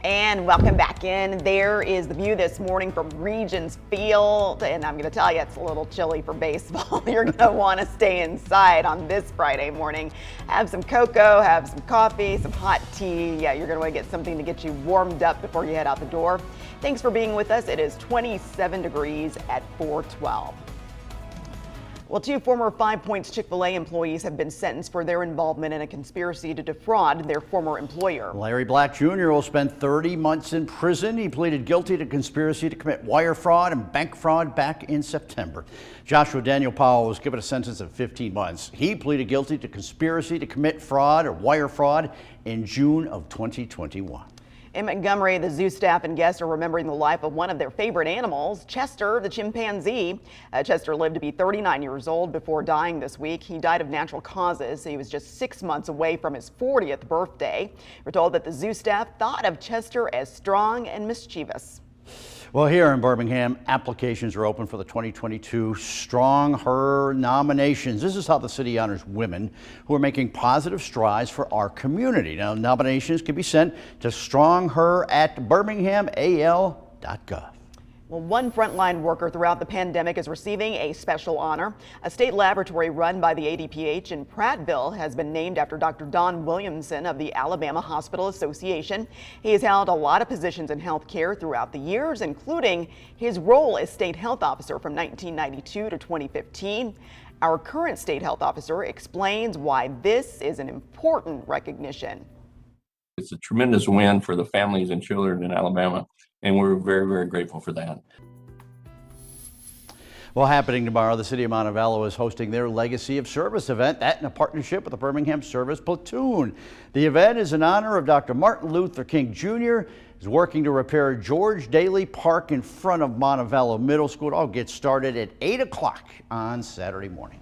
And welcome back in. There is the view this morning from Regions Field. And I'm going to tell you, it's a little chilly for baseball. You're going to want to stay inside on this Friday morning. Have some cocoa, have some coffee, some hot tea. Yeah, you're going to want to get something to get you warmed up before you head out the door. Thanks for being with us. It is 27 degrees at 412. Well, two former Five Points Chick-fil-A employees have been sentenced for their involvement in a conspiracy to defraud their former employer. Larry Black Jr. will spend 30 months in prison. He pleaded guilty to conspiracy to commit wire fraud and bank fraud back in September. Joshua Daniel Powell was given a sentence of 15 months. He pleaded guilty to conspiracy to commit fraud or wire fraud in June of 2021. In Montgomery, the zoo staff and guests are remembering the life of one of their favorite animals, Chester the chimpanzee. Chester lived to be 39 years old before dying this week. He died of natural causes. He was just 6 months away from his 40th birthday. We're told that the zoo staff thought of Chester as strong and mischievous. Well, here in Birmingham, applications are open for the 2022 Strong Her nominations. This is how the city honors women who are making positive strides for our community. Now, nominations can be sent to strongher@birminghamal.gov. Well, one frontline worker throughout the pandemic is receiving a special honor. A state laboratory run by the ADPH in Prattville has been named after Dr. Don Williamson of the Alabama Hospital Association. He has held a lot of positions in healthcare throughout the years, including his role as state health officer from 1992 to 2015. Our current state health officer explains why this is an important recognition. It's a tremendous win for the families and children in Alabama, and we're very, very grateful for that. Well, happening tomorrow, the city of Montevallo is hosting their Legacy of Service event, that in a partnership with the Birmingham Service Platoon. The event is in honor of Dr. Martin Luther King Jr., who's working to repair George Daly Park in front of Montevallo Middle School. It all gets started at 8 o'clock on Saturday morning.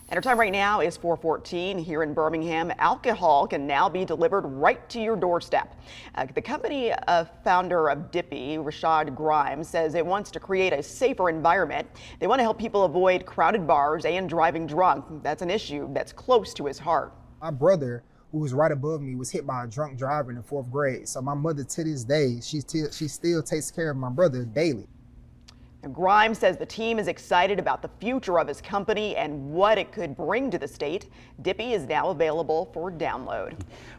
And our time right now is 4:14 here in Birmingham. Alcohol can now be delivered right to your doorstep. The company founder of Dippy, Rashad Grimes, says it wants to create a safer environment. They want to help people avoid crowded bars and driving drunk. That's an issue that's close to his heart. My brother, who was right above me, was hit by a drunk driver in the 4th grade. So my mother, to this day, she still takes care of my brother daily. Grimes says the team is excited about the future of his company and what it could bring to the state. Dippy is now available for download.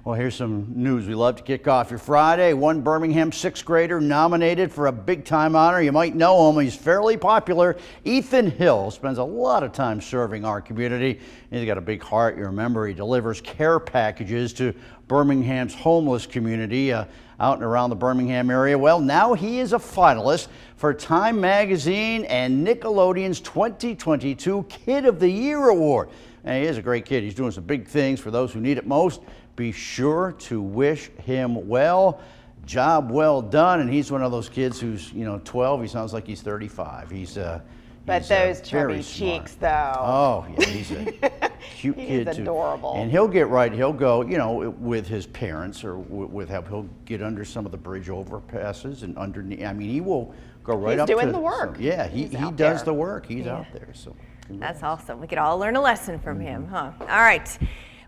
Well, here's some news we love to kick off your Friday. One Birmingham 6th grader nominated for a big time honor. You might know him. He's fairly popular. Ethan Hill spends a lot of time serving our community. He's got a big heart. You remember he delivers care packages to Birmingham's homeless community out and around the Birmingham area. Well, now he is a finalist for Time Magazine and Nickelodeon's 2022 Kid of the Year Award. And he is a great kid. He's doing some big things for those who need it most. Be sure to wish him well. Job well done. And he's one of those kids who's, 12. He sounds like he's 35. But those chubby cheeks, though. Oh, yeah, he's a cute kid, too. He's adorable. And he'll get right. He'll go, with his parents or with help. He'll get under some of the bridge overpasses and underneath. I mean, he will go right up to. He's doing the work. Yeah, he does the work. He's out there. So that's awesome. We could all learn a lesson from him, huh? All right.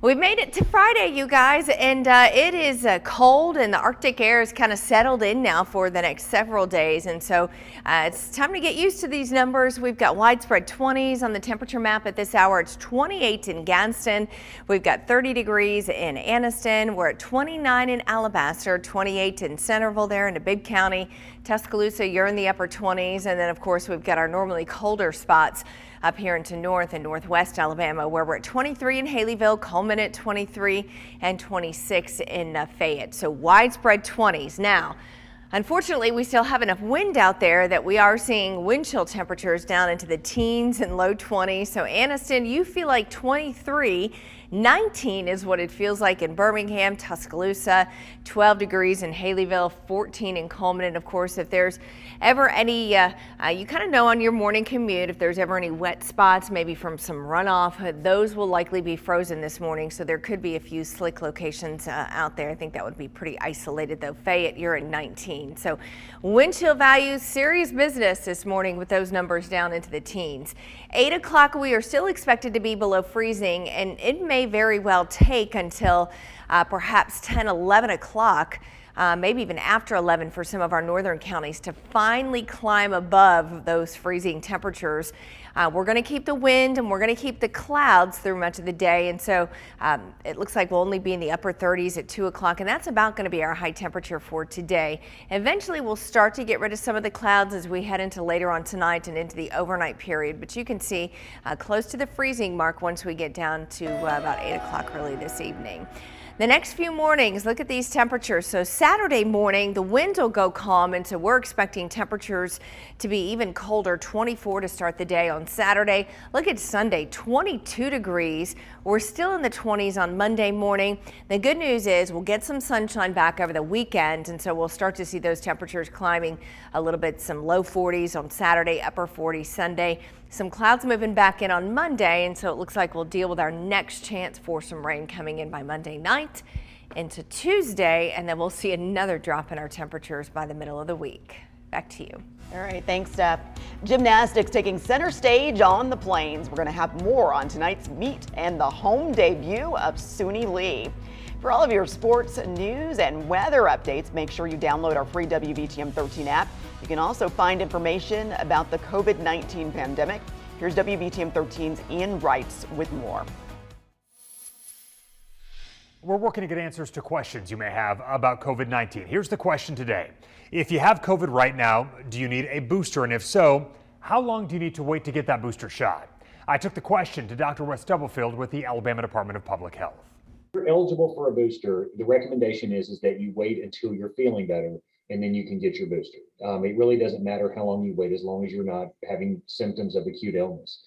We've made it to Friday, you guys, and it is cold and the Arctic air is kind of settled in now for the next several days. And so it's time to get used to these numbers. We've got widespread 20s on the temperature map at this hour. It's 28 in Gadsden. We've got 30 degrees in Anniston. We're at 29 in Alabaster, 28 in Centerville there in Bibb County. Tuscaloosa, you're in the upper 20s. And then, of course, we've got our normally colder spots up here into North and Northwest Alabama, where we're at 23 in Haleyville, Coleman at 23, and 26 in Fayette. So widespread 20s. Now, unfortunately, we still have enough wind out there that we are seeing wind chill temperatures down into the teens and low 20s. So Anniston, you feel like 23. 19 is what it feels like in Birmingham, Tuscaloosa, 12 degrees in Haleyville, 14 in Coleman. And of course, if there's ever any, you kind of know on your morning commute, if there's ever any wet spots, maybe from some runoff, those will likely be frozen this morning. So there could be a few slick locations out there. I think that would be pretty isolated though. Fayette, you're at 19. So wind chill values, serious business this morning with those numbers down into the teens. 8 o'clock, we are still expected to be below freezing, and it may very well take until perhaps 10, 11 o'clock maybe even after 11 for some of our northern counties to finally climb above those freezing temperatures. We're going to keep the wind and we're going to keep the clouds through much of the day. And so it looks like we'll only be in the upper 30s at 2 o'clock. And that's about going to be our high temperature for today. Eventually, we'll start to get rid of some of the clouds as we head into later on tonight and into the overnight period. But you can see close to the freezing mark once we get down to about 8 o'clock early this evening. The next few mornings, look at these temperatures. So Saturday morning, the winds will go calm, and so we're expecting temperatures to be even colder, 24 to start the day on Saturday. Look at Sunday, 22 degrees. We're still in the 20s on Monday morning. The good news is we'll get some sunshine back over the weekend, and so we'll start to see those temperatures climbing a little bit, some low 40s on Saturday, upper 40s Sunday. Some clouds moving back in on Monday, and so it looks like we'll deal with our next chance for some rain coming in by Monday night into Tuesday, and then we'll see another drop in our temperatures by the middle of the week. Back to you. All right, thanks, Steph. Gymnastics taking center stage on the Plains. We're going to have more on tonight's meet and the home debut of Suni Lee. For all of your sports news and weather updates, make sure you download our free WVTM 13 app. You can also find information about the COVID-19 pandemic. Here's WVTM 13's Ian Wrights with more. We're working to get answers to questions you may have about COVID-19. Here's the question today. If you have COVID right now, do you need a booster? And if so, how long do you need to wait to get that booster shot? I took the question to Dr. Wes Stubblefield with the Alabama Department of Public Health. If you're eligible for a booster, the recommendation is that you wait until you're feeling better and then you can get your booster. It really doesn't matter how long you wait as long as you're not having symptoms of acute illness.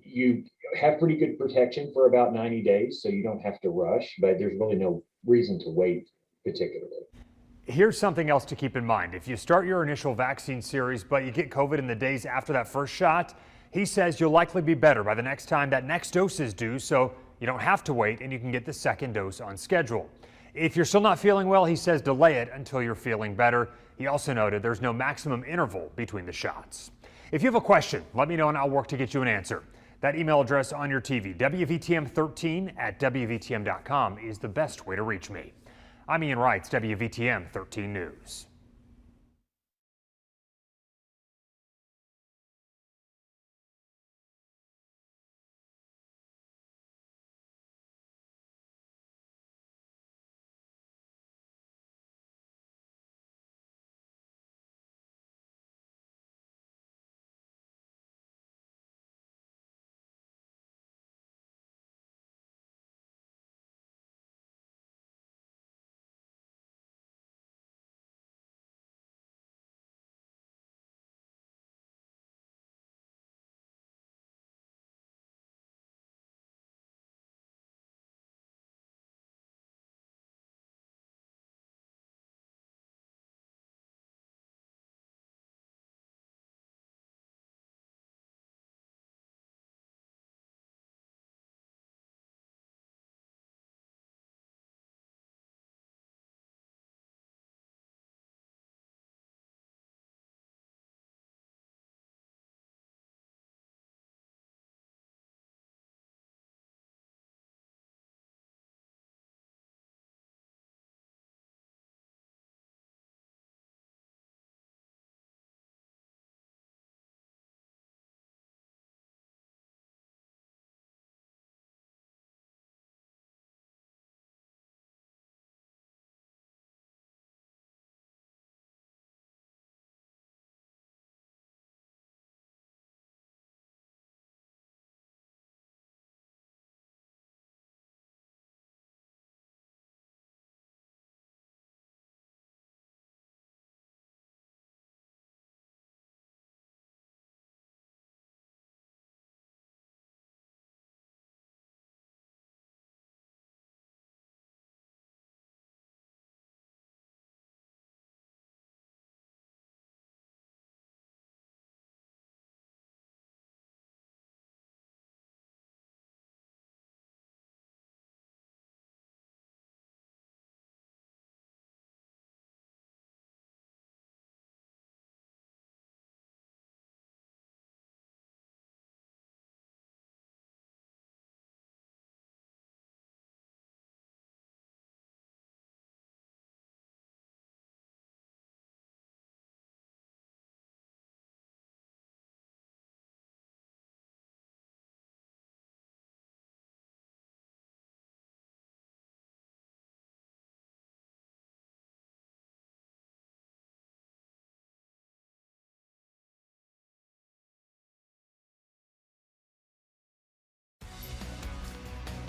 You have pretty good protection for about 90 days, so you don't have to rush, but there's really no reason to wait particularly. Here's something else to keep in mind. If you start your initial vaccine series, but you get COVID in the days after that first shot, he says you'll likely be better by the next time that next dose is due, so you don't have to wait and you can get the second dose on schedule. If you're still not feeling well, he says delay it until you're feeling better. He also noted there's no maximum interval between the shots. If you have a question, let me know and I'll work to get you an answer. That email address on your TV, WVTM13@WVTM.com, is the best way to reach me. I'm Ian Wrights, WVTM 13 News.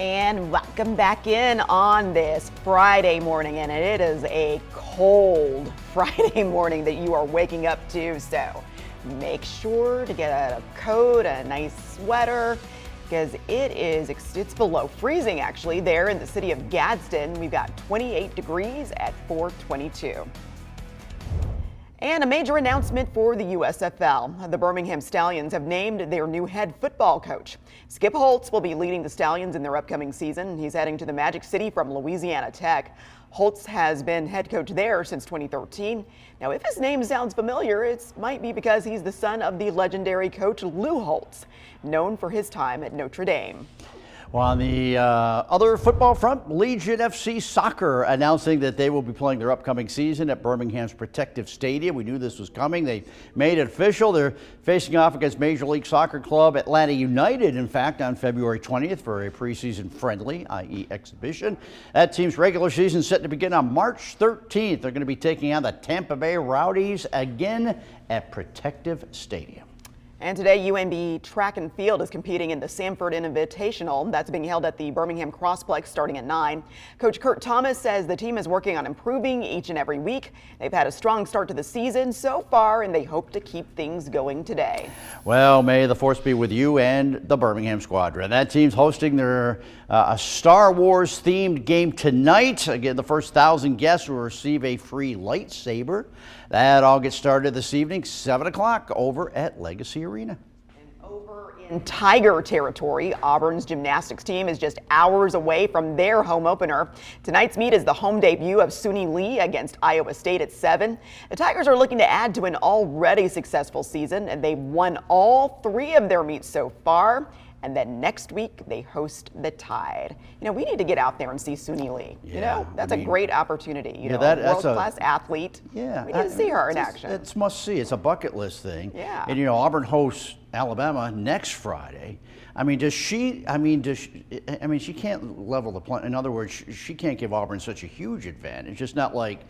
And welcome back in on this Friday morning, and it is a cold Friday morning that you are waking up to, so make sure to get a coat, a nice sweater, because it's below freezing actually there in the city of Gadsden. We've got 28 degrees at 422. And a major announcement for the USFL. The Birmingham Stallions have named their new head football coach. Skip Holtz will be leading the Stallions in their upcoming season. He's heading to the Magic City from Louisiana Tech. Holtz has been head coach there since 2013. Now, if his name sounds familiar, it might be because he's the son of the legendary coach Lou Holtz, known for his time at Notre Dame. Well, on the other football front, Legion FC Soccer announcing that they will be playing their upcoming season at Birmingham's Protective Stadium. We knew this was coming. They made it official. They're facing off against Major League Soccer club Atlanta United, in fact, on February 20th for a preseason friendly, i.e. exhibition. That team's regular season set to begin on March 13th. They're going to be taking on the Tampa Bay Rowdies again at Protective Stadium. And today, UMB Track and Field is competing in the Sanford Invitational. That's being held at the Birmingham Crossplex starting at 9. Coach Kurt Thomas says the team is working on improving each and every week. They've had a strong start to the season so far, and they hope to keep things going today. Well, may the force be with you and the Birmingham Squadron. That team's hosting their a Star Wars themed game tonight. Again, the first 1,000 guests will receive a free lightsaber. That all gets started this evening, 7 o'clock over at Legacy Arena. Over in Tiger territory, Auburn's gymnastics team is just hours away from their home opener. Tonight's meet is the home debut of Suni Lee against Iowa State at 7. The Tigers are looking to add to an already successful season, and they've won all 3 of their meets so far. And then next week, they host the Tide. You know, we need to get out there and see Suni Lee. Yeah, you know, that's a great opportunity. You know, that's world-class athlete. Yeah. We need to see her in action. It's must see. It's a bucket list thing. Yeah. And, you know, Auburn hosts Alabama next Friday. I mean, she can't level the playing. In other words, she can't give Auburn such a huge advantage. It's not like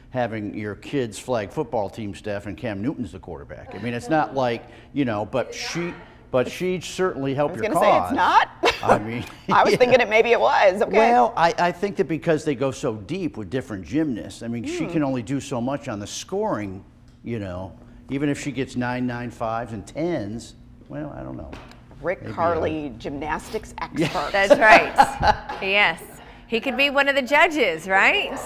having your kids' flag football team staff and Cam Newton's the quarterback. I mean, it's not like, you know, but she'd certainly help your cause. I was going to say it's not. I mean, I was thinking it maybe it was. Okay. Well, I think that because they go so deep with different gymnasts, I mean, she can only do so much on the scoring, you know, even if she gets 9, 9, 5s and 10s. Well, I don't know. Rick Maybe Harley, gymnastics expert. That's right. Yes. He could be one of the judges, right?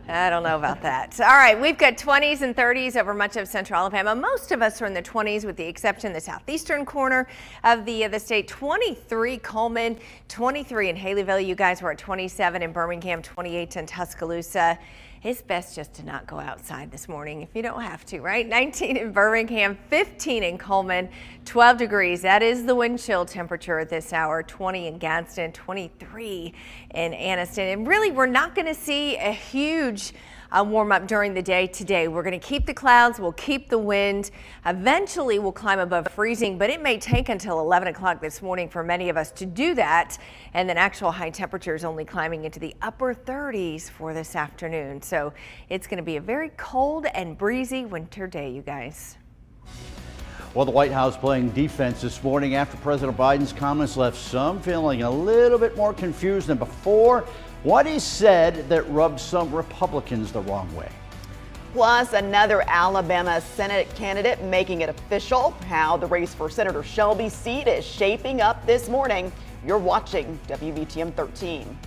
I don't know about that. All right, we've got 20s and 30s over much of central Alabama. Most of us are in the 20s with the exception of the southeastern corner of the state. 23 Coleman, 23 in Haleyville. You guys were at 27 in Birmingham, 28 in Tuscaloosa. It's best just to not go outside this morning if you don't have to, right? 19 in Birmingham, 15 in Coleman, 12 degrees. That is the wind chill temperature at this hour. 20 in Gadsden, 23 in Anniston. And really, we're not going to see a huge warm up during the day today. We're going to keep the clouds, we'll keep the wind. Eventually we'll climb above freezing, but it may take until 11 o'clock this morning for many of us to do that. And then actual high temperatures only climbing into the upper 30s for this afternoon. So it's going to be a very cold and breezy winter day, you guys. Well, the White House playing defense this morning after President Biden's comments left some feeling a little bit more confused than before. What he said that rubbed some Republicans the wrong way. Plus, another Alabama Senate candidate making it official. How the race for Senator Shelby's seat is shaping up this morning. You're watching WVTM 13.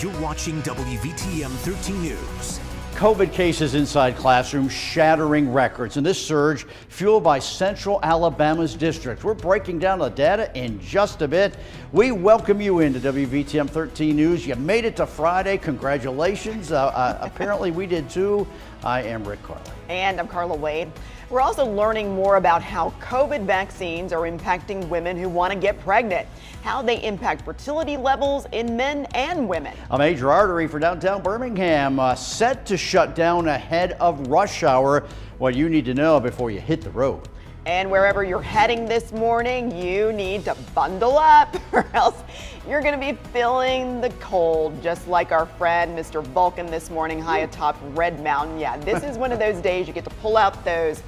You're watching WVTM 13 News. COVID cases inside classrooms shattering records, and this surge fueled by Central Alabama's districts. We're breaking down the data in just a bit. We welcome you into WVTM 13 News. You made it to Friday. Congratulations. Apparently we did too. I am Rick Carly. And I'm Carla Wade. We're also learning more about how COVID vaccines are impacting women who want to get pregnant, how they impact fertility levels in men and women. A major artery for downtown Birmingham set to shut down ahead of rush hour. What you need to know before you hit the road. And wherever you're heading this morning, you need to bundle up or else you're going to be feeling the cold, just like our friend Mr. Vulcan this morning high atop Red Mountain. Yeah, this is one of those days you get to pull out those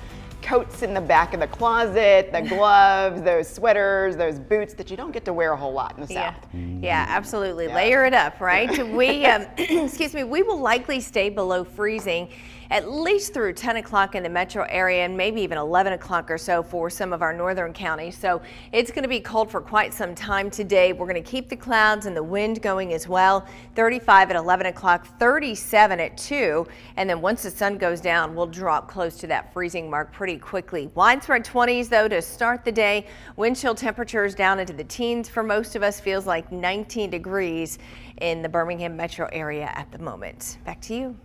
coats in the back of the closet, the gloves, those sweaters, those boots that you don't get to wear a whole lot in the South. Yeah, absolutely. Yeah. Layer it up, right? We, excuse me, we will likely stay below freezing at least through 10 o'clock in the metro area and maybe even 11 o'clock or so for some of our northern counties. So it's going to be cold for quite some time today. We're going to keep the clouds and the wind going as well. 35 at 11 o'clock, 37 at 2. And then once the sun goes down, we'll drop close to that freezing mark pretty quickly. Widespread 20s though to start the day. Wind chill temperatures down into the teens for most of us. Feels like 19 degrees in the Birmingham metro area at the moment. Back to you.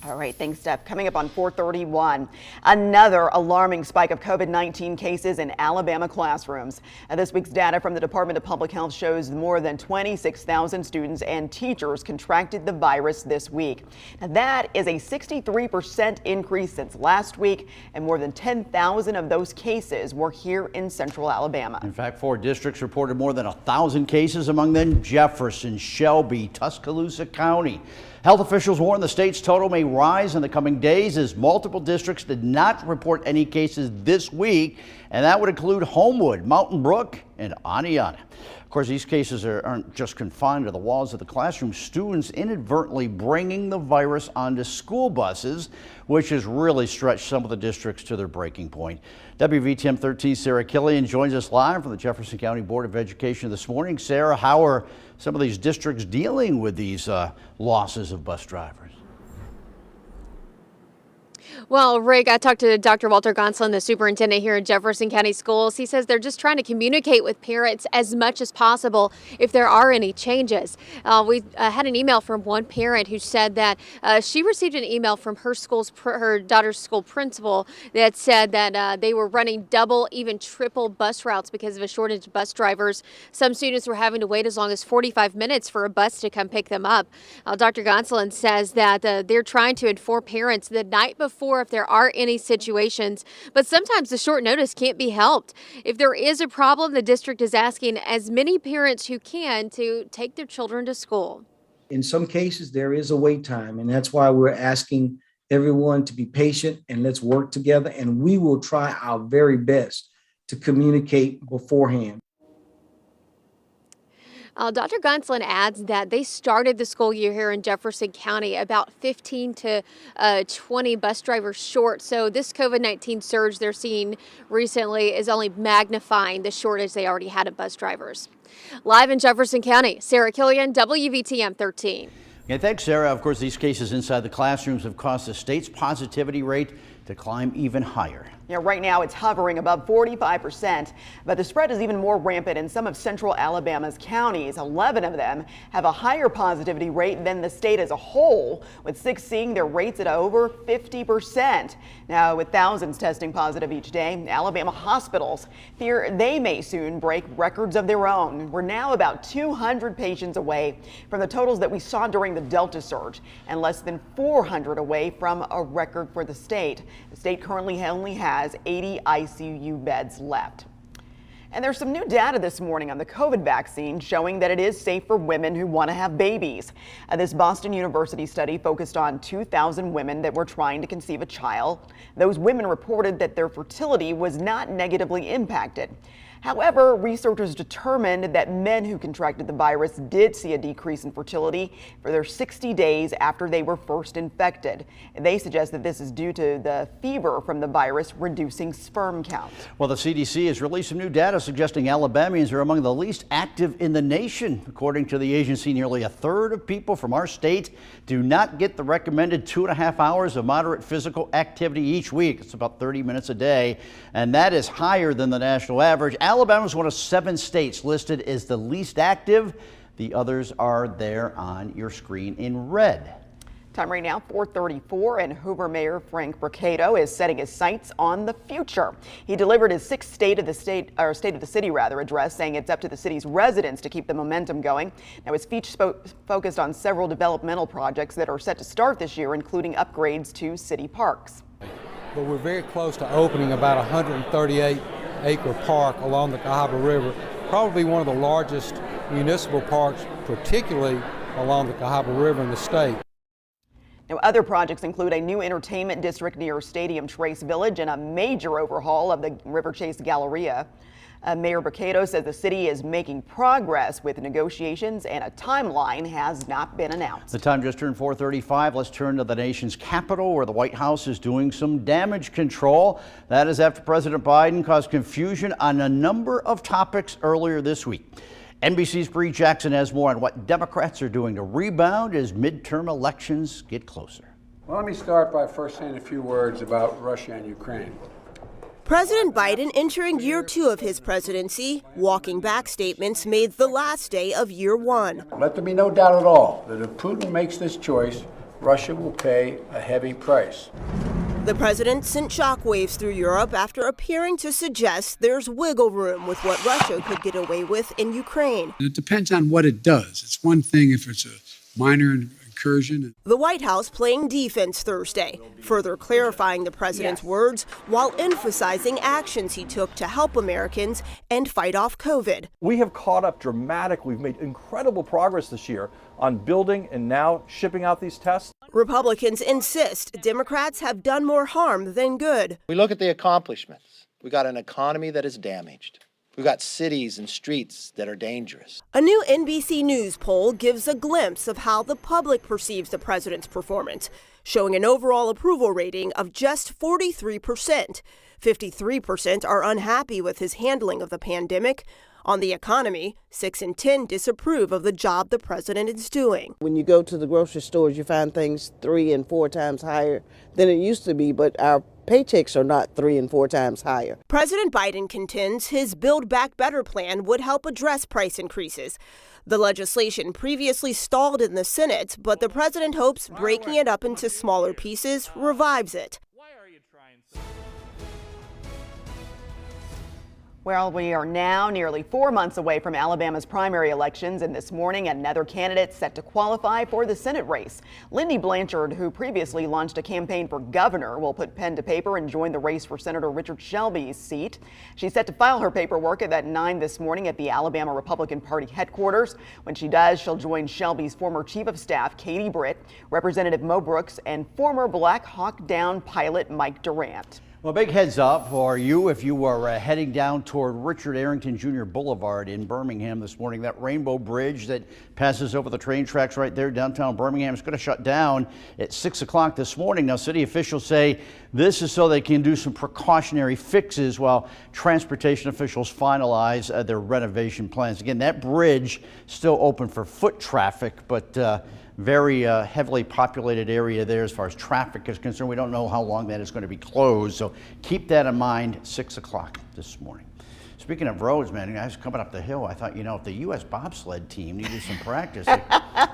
All right, thanks, Steph. Coming up on 431, another alarming spike of COVID-19 cases in Alabama classrooms. This week's data from the Department of Public Health shows more than 26,000 students and teachers contracted the virus this week. Now, that is a 63% increase since last week, and more than 10,000 of those cases were here in Central Alabama. In fact, 4 districts reported more than 1,000 cases, among them Jefferson, Shelby, Tuscaloosa County. Health officials warn the state's total may rise in the coming days as multiple districts did not report any cases this week, and that would include Homewood, Mountain Brook, and Aniana. Of course, these cases aren't just confined to the walls of the classroom. Students inadvertently bringing the virus onto school buses, which has really stretched some of the districts to their breaking point. WVTM 13 Sarah Killian joins us live from the Jefferson County Board of Education this morning. Sarah, how are some of these districts dealing with these losses of bus drivers? Well, Rick, I talked to Dr. Walter Gonsolin, the superintendent here in Jefferson County Schools. He says they're just trying to communicate with parents as much as possible if there are any changes. We had an email from one parent who said that she received an email from her daughter's school principal that said that they were running double, even triple bus routes because of a shortage of bus drivers. Some students were having to wait as long as 45 minutes for a bus to come pick them up. Dr. Gonsolin says that they're trying to inform parents the night before if there are any situations, but sometimes the short notice can't be helped. If there is a problem, the district is asking as many parents who can to take their children to school. In some cases, there is a wait time, and that's why we're asking everyone to be patient and let's work together, and we will try our very best to communicate beforehand. Dr. Gonsolin adds that they started the school year here in Jefferson County about 15 to 20 bus drivers short. So this COVID-19 surge they're seeing recently is only magnifying the shortage they already had of bus drivers. Live in Jefferson County, Sarah Killian, WVTM 13. Yeah, thanks, Sarah. Of course, these cases inside the classrooms have caused the state's positivity rate to climb even higher. Yeah, right now it's hovering above 45%, but the spread is even more rampant in some of Central Alabama's counties. 11 of them have a higher positivity rate than the state as a whole, with 6 seeing their rates at over 50%. Now, with thousands testing positive each day, Alabama hospitals fear they may soon break records of their own. We're now about 200 patients away from the totals that we saw during the Delta surge and less than 400 away from a record for the state. The state currently only has 80 ICU beds left. And there's some new data this morning on the COVID vaccine showing that it is safe for women who want to have babies. This Boston University study focused on 2,000 women that were trying to conceive a child. Those women reported that their fertility was not negatively impacted. However, researchers determined that men who contracted the virus did see a decrease in fertility for their 60 days after they were first infected. They suggest that this is due to the fever from the virus reducing sperm count. Well, the CDC has released some new data data suggesting Alabamians are among the least active in the nation. According to the agency, nearly a third of people from our state do not get the recommended 2.5 hours of moderate physical activity each week. It's about 30 minutes a day, and that is higher than the national average. Alabama is one of 7 states listed as the least active. The others are there on your screen in red. Time right now, 4:34, and Hoover Mayor Frank Brocato is setting his sights on the future. He delivered his 6th State of the City address, saying it's up to the city's residents to keep the momentum going. Now, his speech focused on several developmental projects that are set to start this year, including upgrades to city parks. But we're very close to opening about a 138-acre park along the Cahaba River, probably one of the largest municipal parks, particularly along the Cahaba River in the state. Now, other projects include a new entertainment district near Stadium Trace Village and a major overhaul of the River Chase Galleria. Mayor Brocato says the city is making progress with negotiations and a timeline has not been announced. The time just turned 4:35. Let's turn to the nation's capital, where the White House is doing some damage control. That is after President Biden caused confusion on a number of topics earlier this week. NBC's Bree Jackson has more on what Democrats are doing to rebound as midterm elections get closer. Well, let me start by first saying a few words about Russia and Ukraine. President Biden entering year 2 of his presidency, walking back statements made the last day of year 1. Let there be no doubt at all that if Putin makes this choice, Russia will pay a heavy price. The president sent shockwaves through Europe after appearing to suggest there's wiggle room with what Russia could get away with in Ukraine. It depends on what it does. It's one thing if it's a minor incursion. The White House playing defense Thursday, further clarifying the president's words while emphasizing actions he took to help Americans and fight off COVID. We have caught up dramatically. We've made incredible progress this year on building and now shipping out these tests. Republicans insist Democrats have done more harm than good. We look at the accomplishments. We got an economy that is damaged. We've got cities and streets that are dangerous. A new NBC News poll gives a glimpse of how the public perceives the president's performance, showing an overall approval rating of just 43%. 53% are unhappy with his handling of the pandemic. On the economy, 6 in 10 disapprove of the job the president is doing. When you go to the grocery stores, you find things 3 and 4 times higher than it used to be, but our paychecks are not 3 and 4 times higher. President Biden contends his Build Back Better plan would help address price increases. The legislation previously stalled in the Senate, but the president hopes breaking it up into smaller pieces revives it. Well, we are now nearly 4 months away from Alabama's primary elections, and this morning another candidate set to qualify for the Senate race. Lindy Blanchard, who previously launched a campaign for governor, will put pen to paper and join the race for Senator Richard Shelby's seat. She's set to file her paperwork at 9 this morning at the Alabama Republican Party headquarters. When she does, she'll join Shelby's former chief of staff, Katie Britt, Representative Mo Brooks, and former Black Hawk Down pilot Mike Durant. Well, big heads up for you if you are heading down toward Richard Arrington Jr. Boulevard in Birmingham this morning. That Rainbow Bridge that passes over the train tracks right there downtown Birmingham is going to shut down at 6 o'clock this morning. Now, city officials say this is so they can do some precautionary fixes while transportation officials finalize their renovation plans. Again, that bridge still open for foot traffic, but very heavily populated area there as far as traffic is concerned. We don't know how long that is going to be closed, so keep that in mind. 6 o'clock this morning. Speaking of roads, man, I was coming up the hill. I thought, if the U.S. bobsled team needed some practice,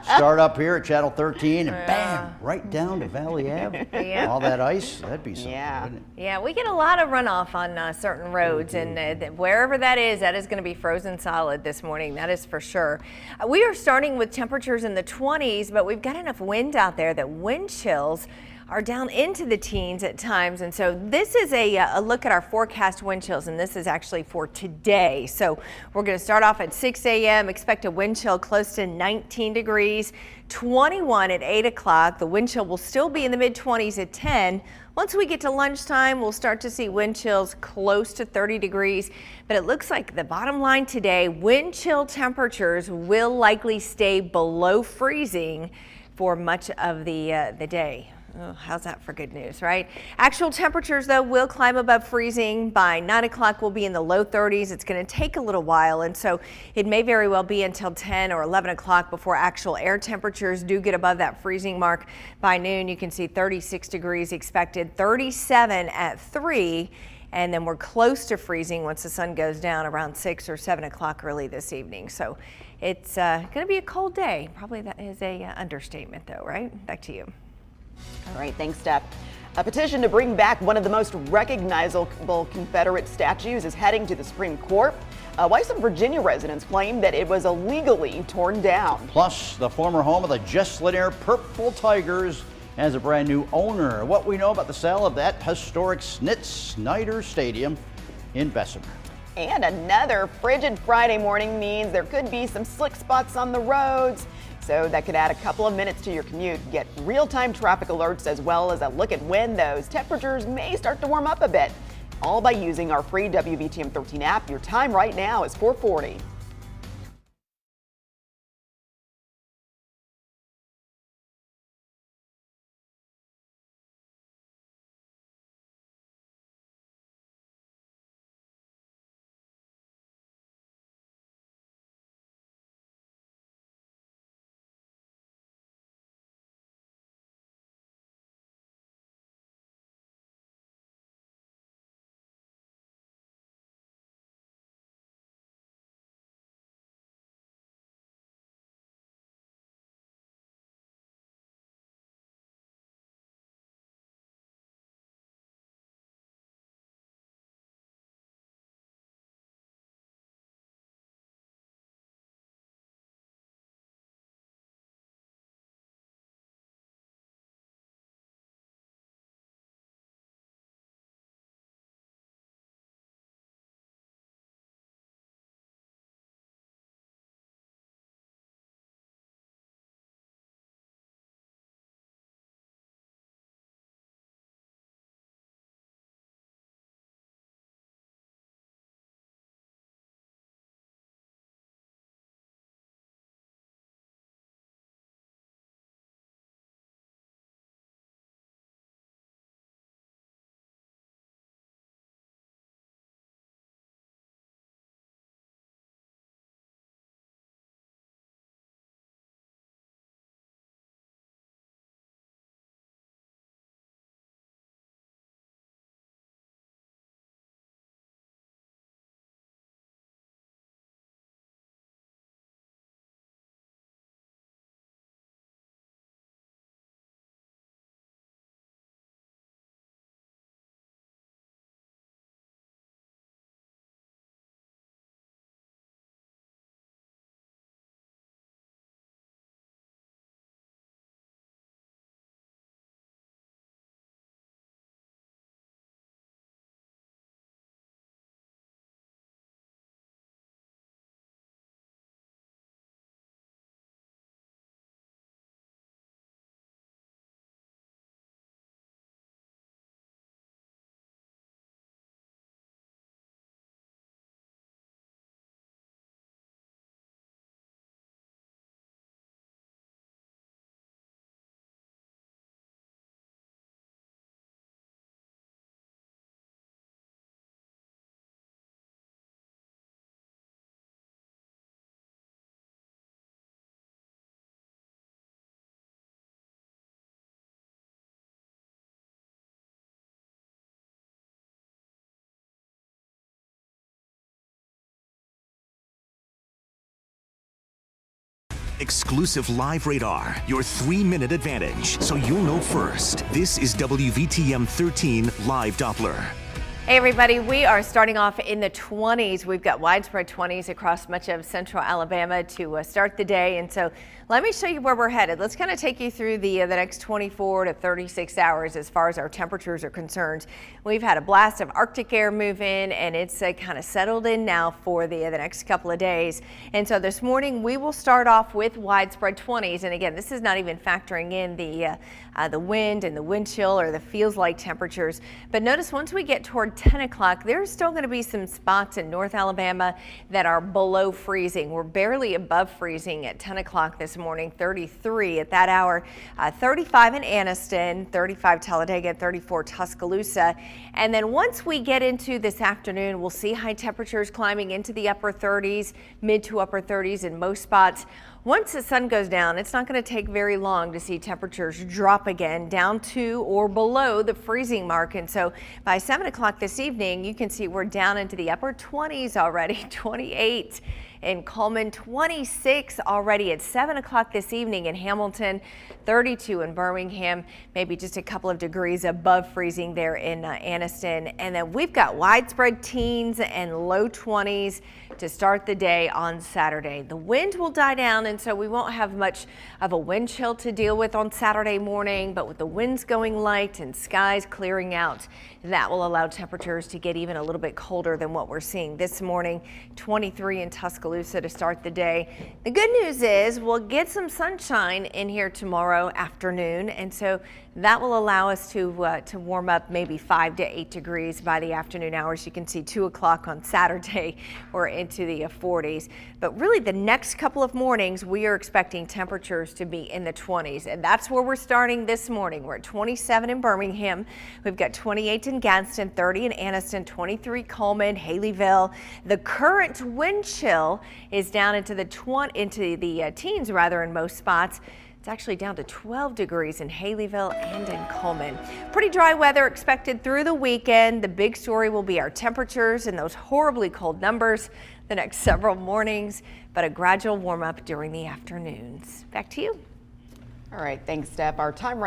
start up here at Channel 13 and bam, right down to Valley Ave. Yeah. All that ice, that'd be something, wouldn't it? Yeah, we get a lot of runoff on certain roads, and wherever that is going to be frozen solid this morning. That is for sure. We are starting with temperatures in the 20s, but we've got enough wind out there that wind chills are down into the teens at times. And so this is a look at our forecast wind chills, and this is actually for today. So we're going to start off at 6 a.m. Expect a wind chill close to 19 degrees, 21 at 8 o'clock. The wind chill will still be in the mid-20s at 10. Once we get to lunchtime, we'll start to see wind chills close to 30 degrees. But it looks like the bottom line today, wind chill temperatures will likely stay below freezing for much of the day. Oh, how's that for good news, right? Actual temperatures, though, will climb above freezing. By 9 o'clock, we'll be in the low 30s. It's going to take a little while, and so it may very well be until 10 or 11 o'clock before actual air temperatures do get above that freezing mark. By noon, you can see 36 degrees expected, 37 at 3. And then we're close to freezing once the sun goes down around 6 or 7 o'clock early this evening. So it's going to be a cold day. Probably that is a understatement, though, right? Back to you. All right, thanks, Steph. A petition to bring back one of the most recognizable Confederate statues is heading to the Supreme Court. Why some Virginia residents claim that it was illegally torn down. Plus, the former home of the Jess Lanier Purple Tigers has a brand new owner. What we know about the sale of that historic Snyder Stadium in Bessemer. And another frigid Friday morning means there could be some slick spots on the roads. So that could add a couple of minutes to your commute. Get real-time traffic alerts as well as a look at when those temperatures may start to warm up a bit. All by using our free WVTM 13 app. Your time right now is 4:40. Exclusive live radar, your 3-minute advantage, so you'll know first. This is WVTM 13 Live Doppler. Hey everybody, we are starting off in the 20s. We've got widespread 20s across much of central Alabama to start the day. And so let me show you where we're headed. Let's kind of take you through the next 24 to 36 hours as far as our temperatures are concerned. We've had a blast of Arctic air move in, and it's kind of settled in now for the next couple of days. And so this morning we will start off with widespread 20s. And again, this is not even factoring in the wind and the wind chill or the feels like temperatures. But notice once we get toward 10 o'clock, there's still going to be some spots in North Alabama that are below freezing. We're barely above freezing at 10 o'clock this morning, 33 at that hour, 35 in Anniston, 35 Talladega, 34 Tuscaloosa. And then once we get into this afternoon, we'll see high temperatures climbing into the upper 30s, mid to upper 30s in most spots. Once the sun goes down, it's not going to take very long to see temperatures drop again down to or below the freezing mark. And so by 7 o'clock this evening, you can see we're down into the upper 20s already, 28 in Coleman, 26 already at 7 o'clock this evening in Hamilton, 32 in Birmingham, maybe just a couple of degrees above freezing there in Anniston. And then we've got widespread teens and low 20s to start the day on Saturday. The wind will die down, and so we won't have much of a wind chill to deal with on Saturday morning, but with the winds going light and skies clearing out, that will allow temperatures to get even a little bit colder than what we're seeing this morning. 23 in Tuscaloosa to start the day. The good news is we'll get some sunshine in here tomorrow afternoon, and so that will allow us to warm up maybe 5 to 8 degrees by the afternoon hours. You can see 2 o'clock on Saturday, we're into the 40s. But really the next couple of mornings, we are expecting temperatures to be in the 20s. And that's where we're starting this morning. We're at 27 in Birmingham. We've got 28 in Gadsden, 30 in Anniston, 23 Coleman, Haleyville. The current wind chill is down into the teens rather in most spots. It's actually down to 12 degrees in Haleyville and in Coleman. Pretty dry weather expected through the weekend. The big story will be our temperatures and those horribly cold numbers the next several mornings, but a gradual warm up during the afternoons. Back to you. All right, thanks, Steph. Our time